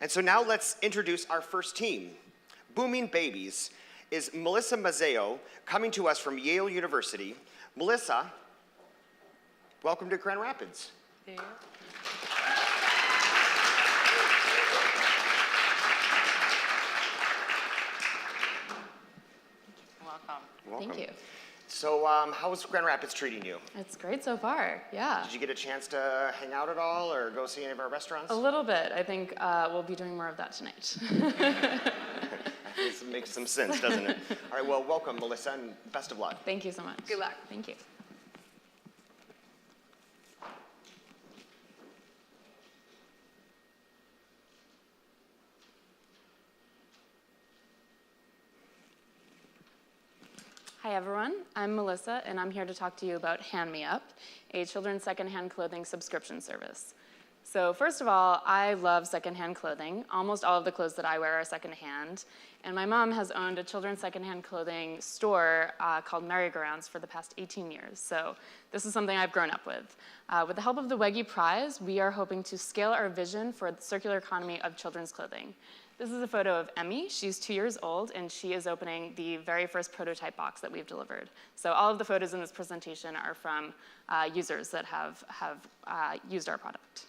And so now let's introduce our first team. Booming Babies is Melissa Mazzeo, coming to us from Yale University. Melissa, welcome to Grand Rapids. Thank you. Welcome. Thank you. So how is Grand Rapids treating you? It's great so far, yeah. Did you get a chance to hang out at all or go see any of our restaurants? A little bit. I think we'll be doing more of that tonight. This makes some sense, doesn't it? All right, well, welcome, Melissa, and best of luck. Thank you so much. Good luck. Thank you. Hi everyone, I'm Melissa and I'm here to talk to you about Hand Me Up, a children's secondhand clothing subscription service. So first of all, I love secondhand clothing. Almost all of the clothes that I wear are secondhand. And my mom has owned a children's secondhand clothing store called Merry-Go-Rounds for the past 18 years. So this is something I've grown up with. With the help of the Wege Prize, we are hoping to scale our vision for the circular economy of children's clothing. This is a photo of Emmy. She's 2 years old, and she is opening the very first prototype box that we've delivered. So all of the photos in this presentation are from users that have used our product.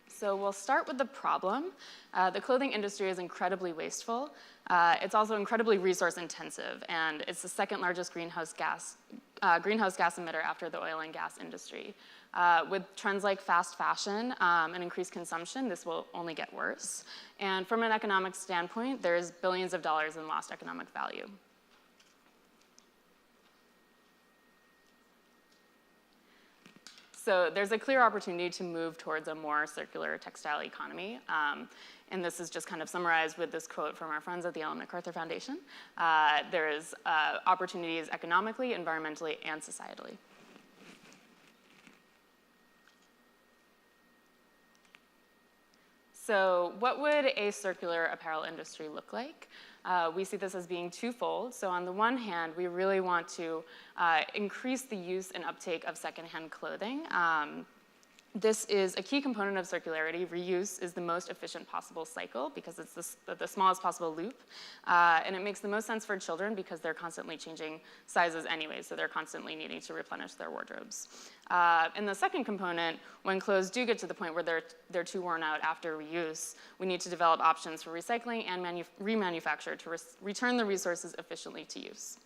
So we'll start with the problem. The clothing industry is incredibly wasteful. It's also incredibly resource intensive, and it's the second largest greenhouse gas emitter after the oil and gas industry. With trends like fast fashion and increased consumption, this will only get worse. And from an economic standpoint, there's billions of dollars in lost economic value. So there's a clear opportunity to move towards a more circular textile economy. And this is just kind of summarized with this quote from our friends at the Ellen MacArthur Foundation. There is opportunities economically, environmentally, and societally. So what would a circular apparel industry look like? We see this as being twofold. So on the one hand, we really want to increase the use and uptake of secondhand clothing. This is a key component of circularity. Reuse is the most efficient possible cycle because it's the smallest possible loop. And it makes the most sense for children because they're constantly changing sizes anyway, so they're constantly needing to replenish their wardrobes. And the second component, when clothes do get to the point where they're too worn out after reuse, we need to develop options for recycling and remanufacture to return the resources efficiently to use.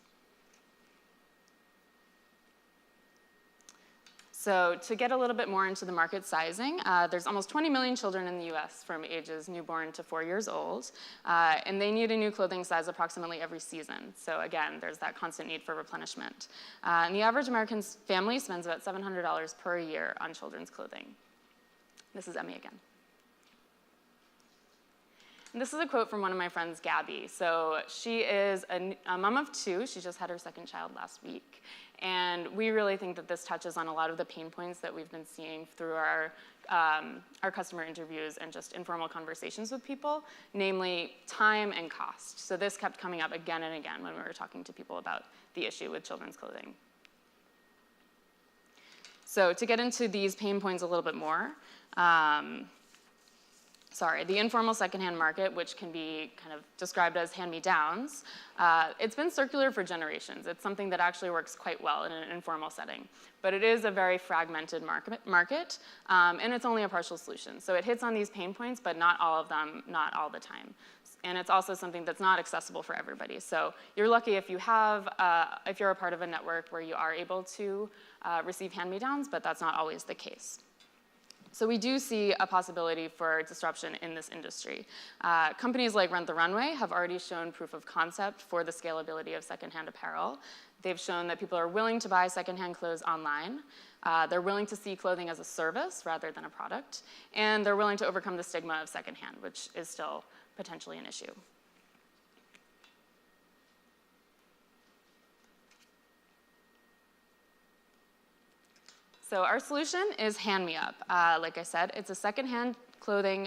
So to get a little bit more into the market sizing, there's almost 20 million children in the US from ages newborn to 4 years old, and they need a new clothing size approximately every season. So again, there's that constant need for replenishment. And the average American family spends about $700 per year on children's clothing. This is Emmy again. And this is a quote from one of my friends, Gabby. So she is a mom of 2. She just had her second child last week. And we really think that this touches on a lot of the pain points that we've been seeing through our customer interviews and just informal conversations with people, namely time and cost. So this kept coming up again and again when we were talking to people about the issue with children's clothing. So to get into these pain points a little bit more, the informal secondhand market, which can be kind of described as hand-me-downs, it's been circular for generations. It's something that actually works quite well in an informal setting. But it is a very fragmented market, and it's only a partial solution. So it hits on these pain points, but not all of them, not all the time. And it's also something that's not accessible for everybody. So you're lucky if you're a part of a network where you are able to receive hand-me-downs, but that's not always the case. So we do see a possibility for disruption in this industry. Companies like Rent the Runway have already shown proof of concept for the scalability of secondhand apparel. They've shown that people are willing to buy secondhand clothes online. They're willing to see clothing as a service rather than a product. And they're willing to overcome the stigma of secondhand, which is still potentially an issue. So our solution is Hand Me Up. Like I said, it's a secondhand clothing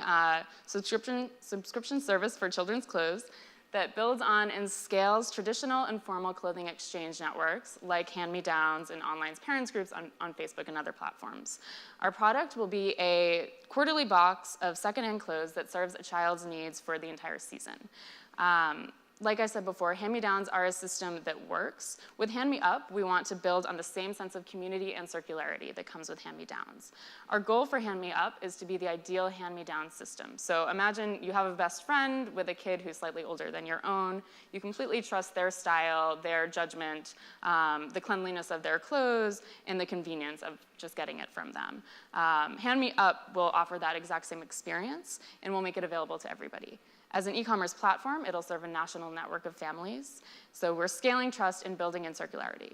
subscription service for children's clothes. that builds on and scales traditional and formal clothing exchange networks like hand-me-downs and online parents groups on Facebook and other platforms. Our product will be a quarterly box of secondhand clothes that serves a child's needs for the entire season. Like I said before, hand-me-downs are a system that works. With hand-me-up, we want to build on the same sense of community and circularity that comes with hand-me-downs. Our goal for hand-me-up is to be the ideal hand-me-down system. So imagine you have a best friend with a kid who's slightly older than your own. You completely trust their style, their judgment, the cleanliness of their clothes, and the convenience of just getting it from them. Hand-me-up will offer that exact same experience, and we'll make it available to everybody. As an e-commerce platform, it'll serve a national network of families. So we're scaling trust and building in circularity.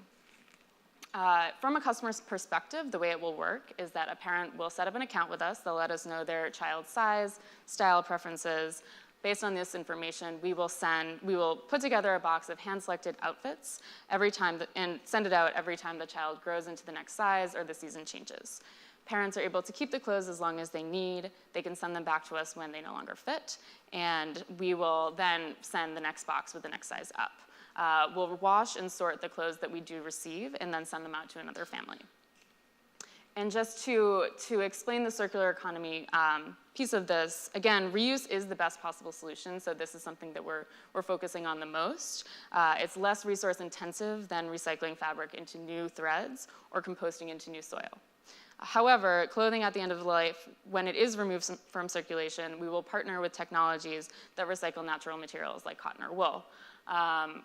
From a customer's perspective, the way it will work is that a parent will set up an account with us. They'll let us know their child's size, style preferences. Based on this information, we will put together a box of hand-selected outfits every time and send it out every time the child grows into the next size or the season changes. Parents are able to keep the clothes as long as they need. They can send them back to us when they no longer fit, and we will then send the next box with the next size up. We'll wash and sort the clothes that we do receive and then send them out to another family. And just to explain the circular economy piece of this, again, reuse is the best possible solution, so this is something that we're focusing on the most. It's less resource intensive than recycling fabric into new threads or composting into new soil. However, clothing at the end of life, when it is removed from circulation, we will partner with technologies that recycle natural materials like cotton or wool.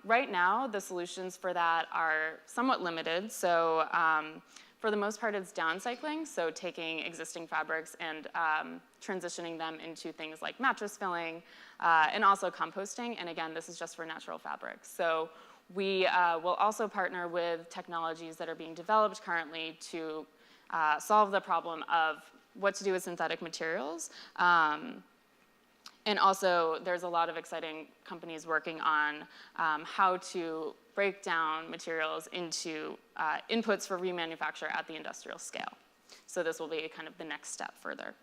Right now, the solutions for that are somewhat limited. So for the most part, it's downcycling, so taking existing fabrics and transitioning them into things like mattress filling and also composting. And again, this is just for natural fabrics. So we will also partner with technologies that are being developed currently to solve the problem of what to do with synthetic materials. And also, there's a lot of exciting companies working on how to break down materials into inputs for remanufacture at the industrial scale. So this will be kind of the next step further.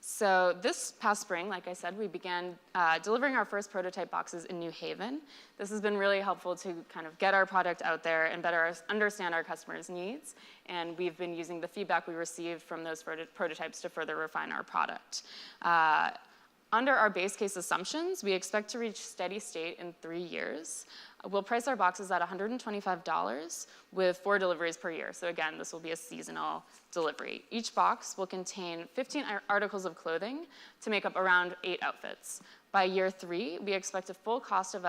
So this past spring, like I said, we began delivering our first prototype boxes in New Haven. This has been really helpful to kind of get our product out there and better understand our customers' needs. And we've been using the feedback we received from those prototypes to further refine our product. Under our base case assumptions, we expect to reach steady state in 3 years. We'll price our boxes at $125 with 4 deliveries per year. So again, this will be a seasonal delivery. Each box will contain 15 articles of clothing to make up around 8 outfits. By year 3, we expect a full cost to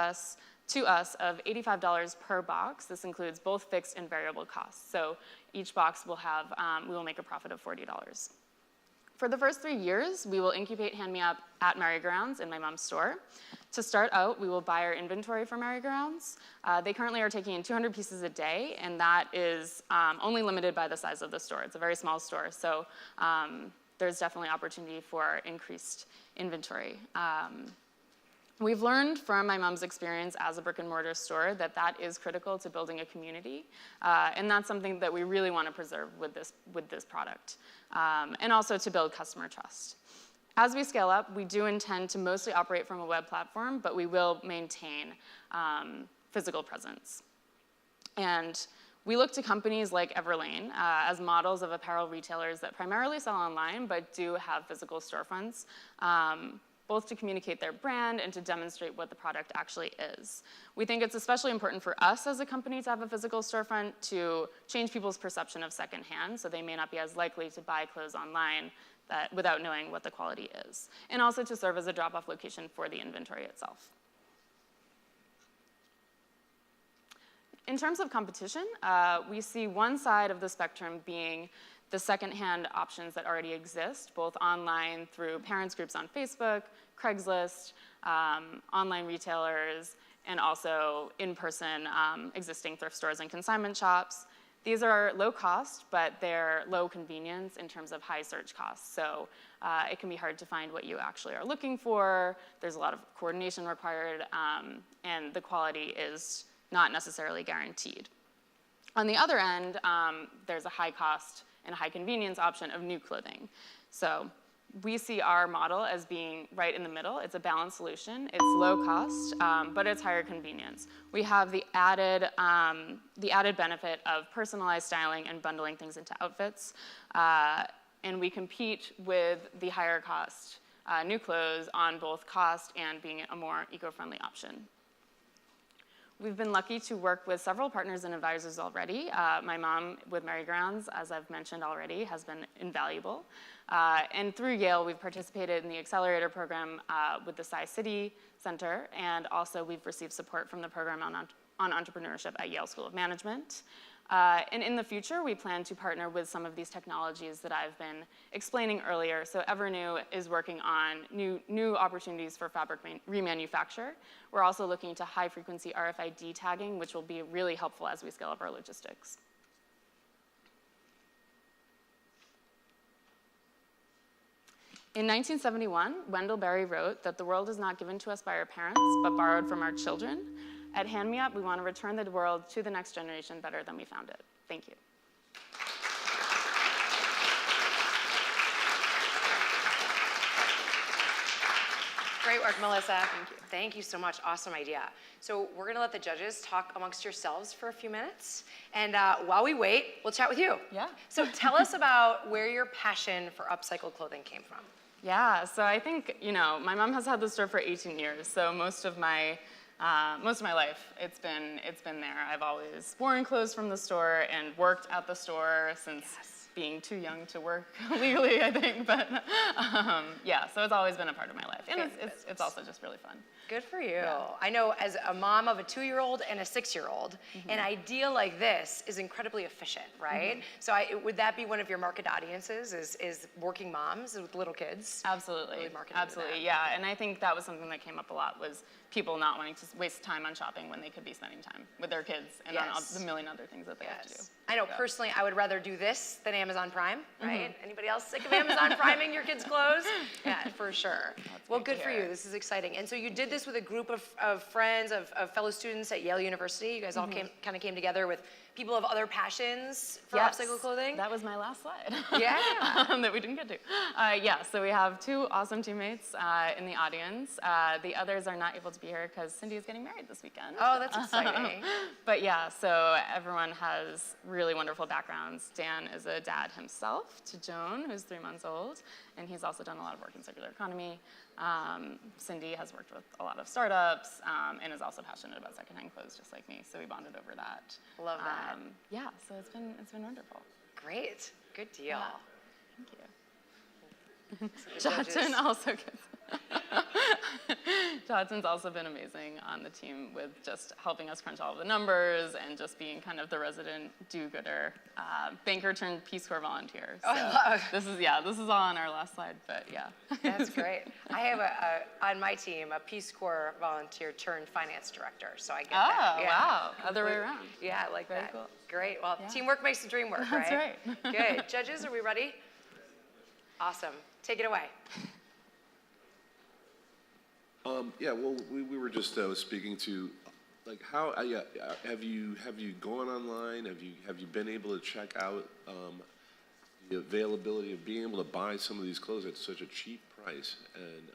us of $85 per box. This includes both fixed and variable costs. So each box will have, we will make a profit of $40. For the first 3 years, we will incubate hand-me-up at Merry-Go-Rounds in my mom's store. To start out, we will buy our inventory from Merry-Go-Rounds. They currently are taking in 200 pieces a day, and that is only limited by the size of the store. It's a very small store, so there's definitely opportunity for increased inventory. We've learned from my mom's experience as a brick and mortar store that that is critical to building a community, and that's something that we really want to preserve with this product, and also to build customer trust. As we scale up, we do intend to mostly operate from a web platform, but we will maintain physical presence. And we look to companies like Everlane as models of apparel retailers that primarily sell online, but do have physical storefronts, both to communicate their brand and to demonstrate what the product actually is. We think it's especially important for us as a company to have a physical storefront to change people's perception of secondhand, so they may not be as likely to buy clothes online without knowing what the quality is, and also to serve as a drop-off location for the inventory itself. In terms of competition, we see one side of the spectrum being the secondhand options that already exist, both online through parents groups on Facebook, Craigslist, online retailers, and also in-person existing thrift stores and consignment shops. These are low cost, but they're low convenience in terms of high search costs. So it can be hard to find what you actually are looking for. There's a lot of coordination required, and the quality is not necessarily guaranteed. On the other end, there's a high cost and high convenience option of new clothing. So we see our model as being right in the middle. It's a balanced solution. It's low cost, but it's higher convenience. We have the added benefit of personalized styling and bundling things into outfits. And we compete with the higher cost new clothes on both cost and being a more eco-friendly option. We've been lucky to work with several partners and advisors already. My mom with Merry Grounds, as I've mentioned already, has been invaluable. And through Yale, we've participated in the accelerator program with the Sci-City Center, and also we've received support from the program on entrepreneurship at Yale School of Management. And in the future, we plan to partner with some of these technologies that I've been explaining earlier. So Evernew is working on new opportunities for fabric remanufacture. We're also looking to high-frequency RFID tagging, which will be really helpful as we scale up our logistics. In 1971, Wendell wrote that the world is not given to us by our parents, but borrowed from our children. At Hand Me Up, we want to return the world to the next generation better than we found it. Thank you. Great work, Melissa. Thank you. Thank you so much. Awesome idea. So we're going to let the judges talk amongst yourselves for a few minutes. And while we wait, we'll chat with you. Yeah. So tell us about where your passion for upcycled clothing came from. Yeah, so I think, my mom has had the store for 18 years, so most of my life, it's been there. I've always worn clothes from the store and worked at the store since being too young to work legally, I think. But yeah, so it's always been a part of my life, and it's also just really fun. Good for you. Yeah. I know as a mom of a 2-year-old and a 6-year-old, an idea like this is incredibly efficient, right? So would that be one of your market audiences, is working moms with little kids? Absolutely. Really marketing Absolutely, yeah. And I think that was something that came up a lot, was people not wanting to waste time on shopping when they could be spending time with their kids and on the million other things that they have to do. I know personally, I would rather do this than Amazon Prime, right? Anybody else sick of Amazon Priming your kids' clothes? Yeah, for sure. Well, good for you. This is exciting. And so you did this with a group of friends, of fellow students at Yale University. You guys all kind of came together with people of other passions for upcycled clothing. That was my last slide. Yeah. That we didn't get to. Yeah, so we have 2 awesome teammates in the audience. The others are not able to be here because Cindy is getting married this weekend. Oh, that's exciting. But yeah, so everyone has really wonderful backgrounds. Dan is a dad himself to Joan, who's 3 months old, and he's also done a lot of work in circular economy. Cindy has worked with a lot of startups and is also passionate about secondhand clothes, just like me. So we bonded over that. Love that. Yeah, so it's been wonderful. Great. Good deal. Yeah. Thank you. Johnson also gets. Johnson's also been amazing on the team with just helping us crunch all of the numbers and just being kind of the resident do-gooder, banker turned Peace Corps volunteer. So this is all on our last slide, but yeah. That's great. I have on my team a Peace Corps volunteer turned finance director, so I get that. Oh, Yeah. wow. Other way around. Yeah, I like Very that. cool. Great. Well, Yeah. teamwork makes the dream work, That's right? right. Good. Judges, are we ready? Awesome. Take it away. Yeah, well, we were just speaking to, like, how have you gone online? Have you been able to check out the availability of being able to buy some of these clothes at such a cheap price? And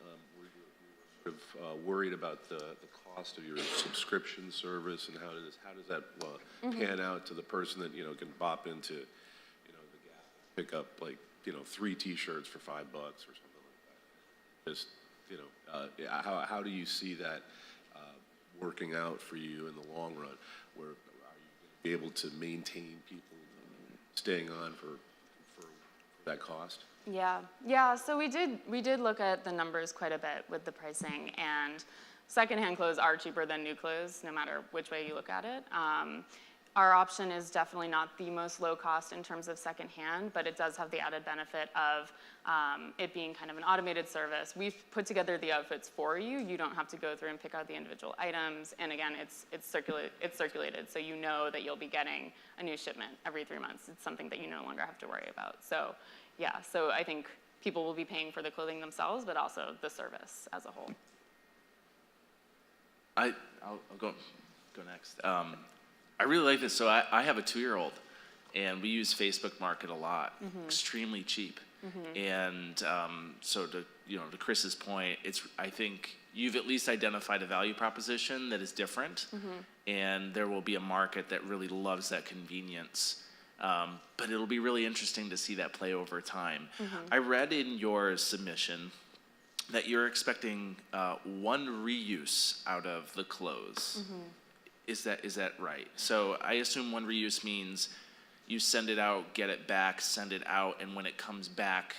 we're sort of worried about the cost of your subscription service, and how does that pan out to the person that can bop into the Gap, pick up 3 T-shirts for $5 or something like that. Just how do you see that working out for you in the long run? Where are you going to be able to maintain people staying on for that cost? Yeah. So we did look at the numbers quite a bit with the pricing, and secondhand clothes are cheaper than new clothes, no matter which way you look at it. Our option is definitely not the most low cost in terms of secondhand, but it does have the added benefit of it being kind of an automated service. We've put together the outfits for you. You don't have to go through and pick out the individual items. And again, it's circulated, so you know that you'll be getting a new shipment every 3 months. It's something that you no longer have to worry about. So yeah, so I think people will be paying for the clothing themselves, but also the service as a whole. I'll go next. I really like this. So I have a 2-year-old, and we use Facebook Market a lot. Extremely cheap. And so to Chris's point, I think you've at least identified a value proposition that is different, and there will be a market that really loves that convenience. But it'll be really interesting to see that play over time. I read in your submission that you're expecting one reuse out of the clothes. Is that right? So I assume one reuse means you send it out, get it back, send it out, and when it comes back,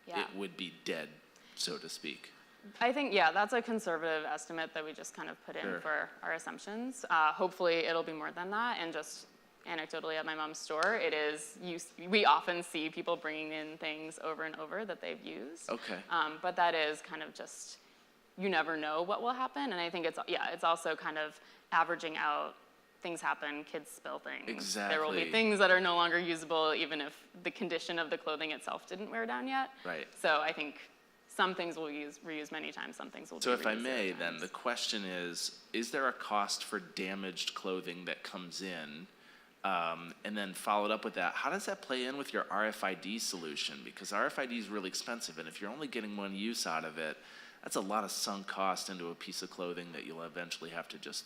it would be dead, so to speak. I think, yeah, that's a conservative estimate that we just kind of put in for our assumptions. Hopefully it'll be more than that, and just anecdotally at my mom's store, we often see people bringing in things over and over that they've used. Okay. But that is kind of just, you never know what will happen, and I think it's also kind of averaging out. Things happen, kids spill things. Exactly. There will be things that are no longer usable even if the condition of the clothing itself didn't wear down yet. Right. So I think some things we'll reuse many times, some things will be So if I reused may, zero then times. the question is there a cost for damaged clothing that comes in? And then followed up with that, how does that play in with your RFID solution? Because RFID is really expensive, and if you're only getting one use out of it, that's a lot of sunk cost into a piece of clothing that you'll eventually have to just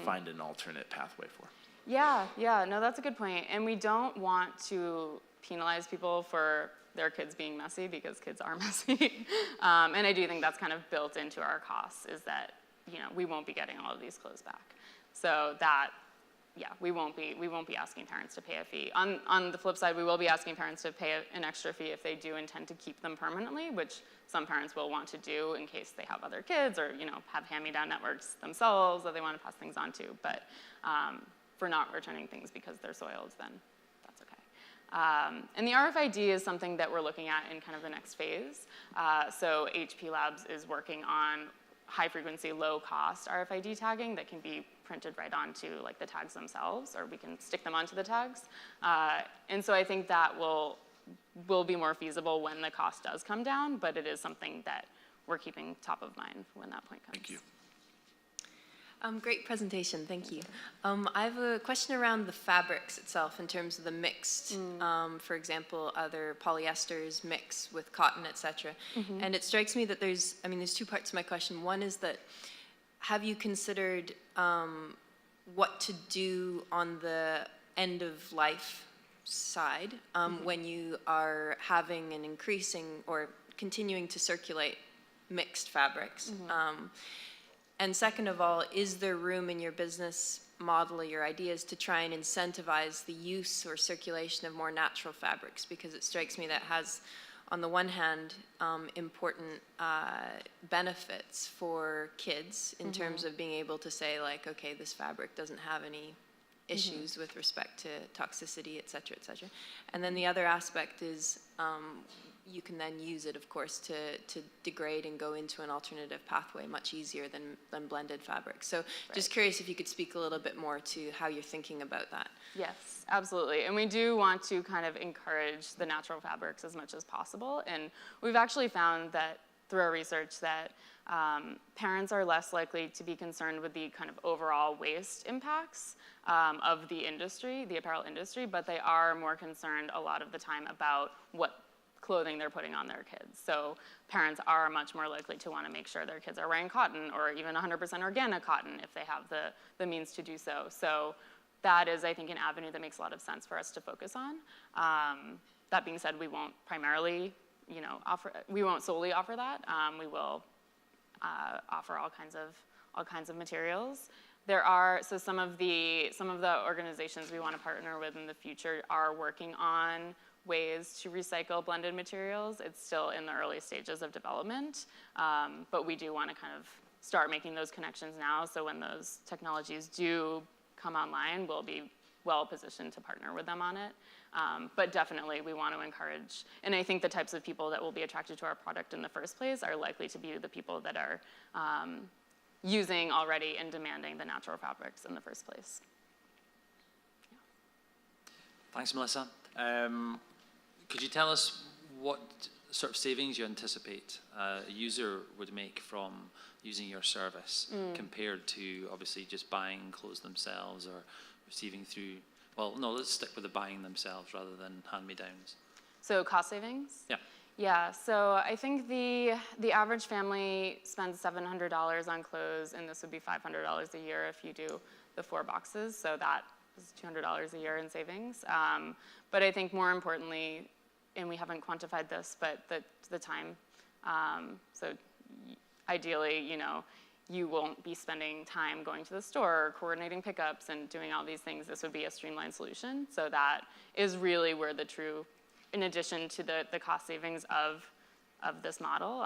find an alternate pathway for. Yeah, no, that's a good point. And we don't want to penalize people for their kids being messy, because kids are messy. And I do think that's kind of built into our costs, is that, we won't be getting all of these clothes back. So that, we won't be asking parents to pay a fee. On the flip side, we will be asking parents to pay an extra fee if they do intend to keep them permanently, which some parents will want to do in case they have other kids or, have hand-me-down networks themselves that they want to pass things on to. But for not returning things because they're soiled, then that's okay. And the RFID is something that we're looking at in kind of the next phase. So HP Labs is working on high-frequency, low-cost RFID tagging that can be printed right onto like the tags themselves, or we can stick them onto the tags. And so I think that will be more feasible when the cost does come down, but it is something that we're keeping top of mind when that point comes. Thank you. Great presentation, thank you. I have a question around the fabrics itself in terms of the mixed. For example, other polyesters mixed with cotton, etc. And it strikes me that there's two parts to my question. One is that, have you considered what to do on the end of life side when you are having an increasing or continuing to circulate mixed fabrics? And second of all, is there room in your business model or your ideas to try and incentivize the use or circulation of more natural fabrics? Because it strikes me that has, on the one hand, important benefits for kids in terms of being able to say, like, okay, this fabric doesn't have any issues with respect to toxicity, et cetera, et cetera. And then the other aspect is you can then use it, of course, to degrade and go into an alternative pathway much easier than blended fabrics. So just curious if you could speak a little bit more to how you're thinking about that. Yes, absolutely. And we do want to kind of encourage the natural fabrics as much as possible. And we've actually found that through our research that parents are less likely to be concerned with the kind of overall waste impacts of the industry, the apparel industry, but they are more concerned a lot of the time about what clothing they're putting on their kids. So parents are much more likely to want to make sure their kids are wearing cotton, or even 100% organic cotton if they have the means to do so. So that is, I think, an avenue that makes a lot of sense for us to focus on. That being said, we won't primarily, we won't solely offer that. We will offer all kinds of materials. There are, so some of the organizations we want to partner with in the future are working on ways to recycle blended materials. It's still in the early stages of development, but we do want to kind of start making those connections now, so when those technologies do come online, we'll be well positioned to partner with them on it. But definitely we want to encourage, and I think the types of people that will be attracted to our product in the first place are likely to be the people that are using already and demanding the natural fabrics in the first place. Yeah. Thanks, Melissa. Could you tell us what sort of savings you anticipate a user would make from using your service compared to obviously just buying clothes themselves or receiving through, well, no, let's stick with the buying themselves rather than hand-me-downs. So cost savings? Yeah. Yeah, so I think the average family spends $700 on clothes, and this would be $500 a year if you do the 4 boxes, so that is $200 a year in savings. But I think more importantly, and we haven't quantified this, but the time. So ideally, you know, you won't be spending time going to the store, coordinating pickups, and doing all these things. This would be a streamlined solution. So that is really where the true, in addition to the cost savings of this model,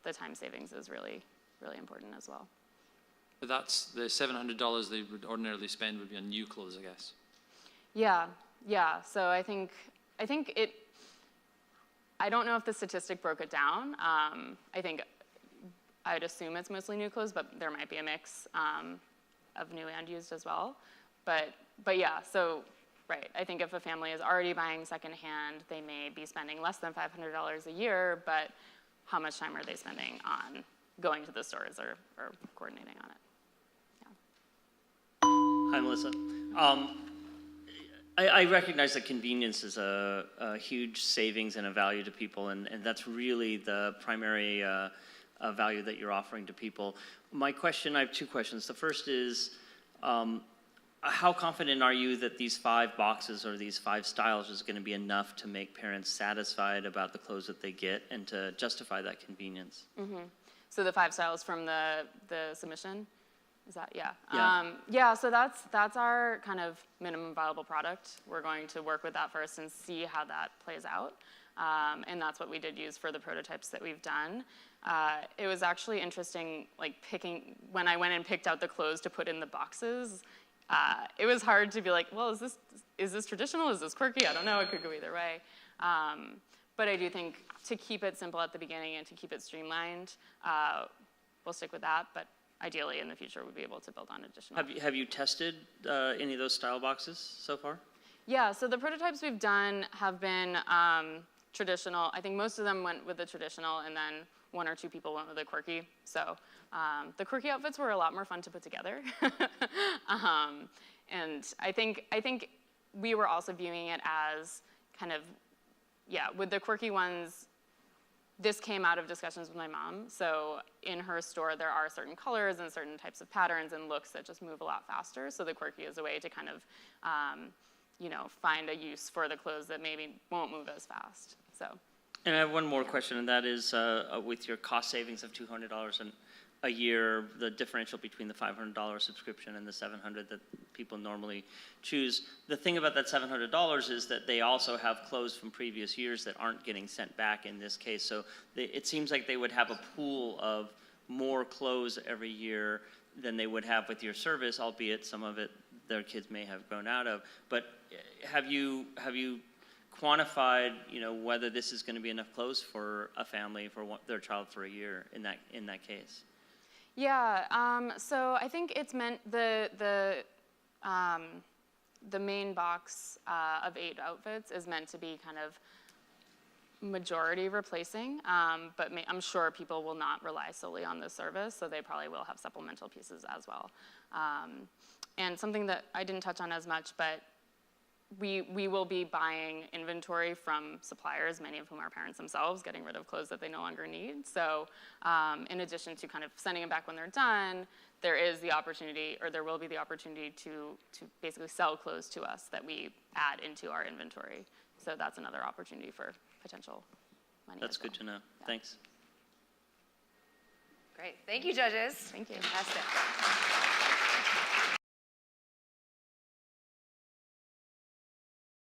the time savings is really, really important as well. But that's the $700 they would ordinarily spend would be on new clothes, I guess. Yeah. So I think it. I don't know if the statistic broke it down. I'd assume it's mostly new clothes, but there might be a mix of new and used as well. But yeah. So right. I think if a family is already buying secondhand, they may be spending less than $500 a year. But how much time are they spending on going to the stores or coordinating on it? Hi, Melissa. I recognize that convenience is a huge savings and a value to people, and that's really the primary value that you're offering to people. I have 2 questions. The first is, how confident are you that these 5 boxes or these 5 styles is going to be enough to make parents satisfied about the clothes that they get and to justify that convenience? Mm-hmm. So the 5 styles from the submission? Is that, yeah. Yeah. So that's our kind of minimum viable product. We're going to work with that first and see how that plays out. And that's what we did use for the prototypes that we've done. It was actually interesting, like when I went and picked out the clothes to put in the boxes, it was hard to be like, well, is this traditional? Is this quirky? I don't know, it could go either way. But I do think to keep it simple at the beginning and to keep it streamlined, we'll stick with that. But ideally, in the future, we'll be able to build on additional. Have you tested any of those style boxes so far? Yeah, so the prototypes we've done have been traditional. I think most of them went with the traditional, and then 1 or 2 people went with the quirky. So the quirky outfits were a lot more fun to put together. And I think we were also viewing it as kind of, yeah, with the quirky ones, this came out of discussions with my mom. So in her store, there are certain colors and certain types of patterns and looks that just move a lot faster. So the quirky is a way to kind of, find a use for the clothes that maybe won't move as fast. So. And I have one more question, and that is with your cost savings of $200 a year, the differential between the $500 subscription and the $700 that people normally choose. The thing about that $700 is that they also have clothes from previous years that aren't getting sent back in this case. So it seems like they would have a pool of more clothes every year than they would have with your service, albeit some of it their kids may have grown out of. But have you quantified, whether this is going to be enough clothes for a family for their child for a year in that case? Yeah, so I think it's meant the main box of 8 outfits is meant to be kind of majority replacing, but I'm sure people will not rely solely on this service, so they probably will have supplemental pieces as well. And something that I didn't touch on as much, but we will be buying inventory from suppliers, many of whom are parents themselves, getting rid of clothes that they no longer need. So in addition to kind of sending them back when they're done, there is the opportunity, or there will be the opportunity to basically sell clothes to us that we add into our inventory. So that's another opportunity for potential money. That's as well. good to know. Yeah. Thanks. Great. Thank you, judges. Thank you. Fantastic.